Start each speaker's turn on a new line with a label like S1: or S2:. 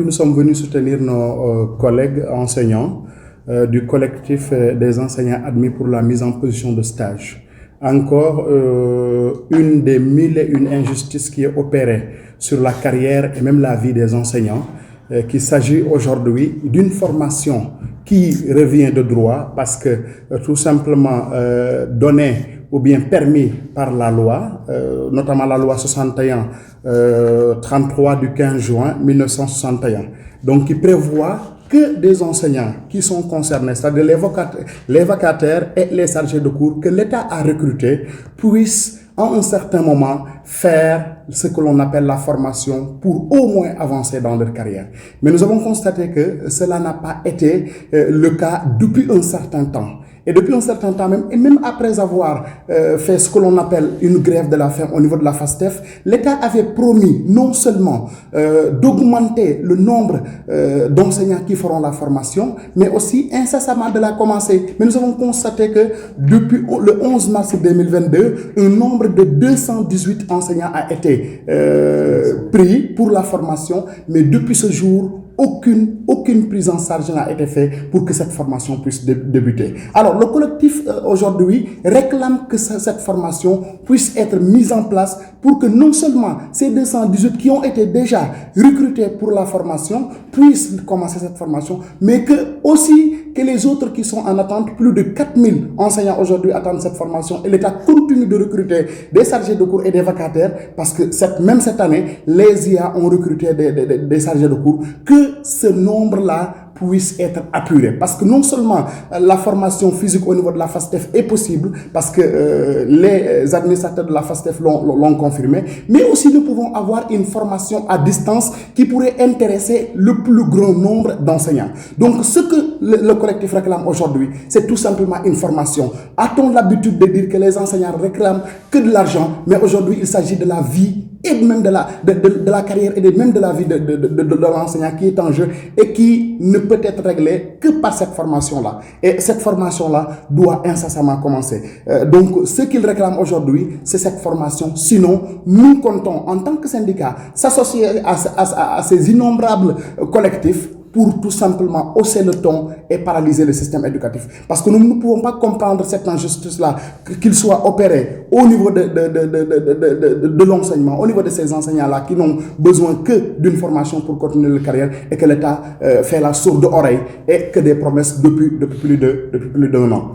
S1: nous sommes venus soutenir nos collègues enseignants du collectif des enseignants admis pour la mise en position de stage. Encore une des mille et une injustices qui est opérée sur la carrière et même la vie des enseignants, qu'il s'agit aujourd'hui d'une formation qui revient de droit parce que tout simplement donnée ou bien permis par la loi, notamment la loi 61-33 du 15 juin 1961, donc qui prévoit que des enseignants qui sont concernés, c'est-à-dire les vacataires et les chargés de cours que l'État a recrutés, puissent à un certain moment faire ce que l'on appelle la formation pour au moins avancer dans leur carrière. Mais nous avons constaté que cela n'a pas été le cas depuis un certain temps. Et depuis un certain temps même, et même après avoir fait ce que l'on appelle une grève de la faim au niveau de la FASTEF, l'État avait promis non seulement d'augmenter le nombre d'enseignants qui feront la formation, mais aussi incessamment de la commencer. Mais nous avons constaté que depuis le 11 mars 2022, un nombre de 218 enseignants a été pris pour la formation, mais depuis ce jour, aucune prise en charge n'a été faite pour que cette formation puisse débuter. Alors, le collectif aujourd'hui réclame que cette formation puisse être mise en place pour que non seulement ces 218 qui ont été déjà recrutés pour la formation puissent commencer cette formation, mais que aussi que les autres qui sont en attente, plus de 4000 enseignants aujourd'hui attendent cette formation et l'État continue de recruter des chargés de cours et des vacataires parce que même cette année, les IA ont recruté des chargés de cours, que ce nombre-là puisse être apuré. Parce que non seulement la formation physique au niveau de la FASTEF est possible, parce que les administrateurs de la FASTEF l'ont confirmé, mais aussi nous pouvons avoir une formation à distance qui pourrait intéresser le plus grand nombre d'enseignants. Donc ce que le collectif réclame aujourd'hui, c'est tout simplement une formation. A-t-on l'habitude de dire que les enseignants réclament que de l'argent, mais aujourd'hui il s'agit de la vie et même de la carrière et même de la vie de l'enseignant qui est en jeu et qui ne peut être réglée que par cette formation-là. Et cette formation-là doit incessamment commencer. Donc, ce qu'ils réclament aujourd'hui, c'est cette formation. Sinon, nous comptons, en tant que syndicat, s'associer à ces innombrables collectifs pour tout simplement hausser le ton et paralyser le système éducatif. Parce que nous ne pouvons pas comprendre cette injustice-là, qu'il soit opéré au niveau de l'enseignement, au niveau de ces enseignants-là qui n'ont besoin que d'une formation pour continuer leur carrière et que l'État fait la sourde oreille et que des promesses depuis plus d'un an.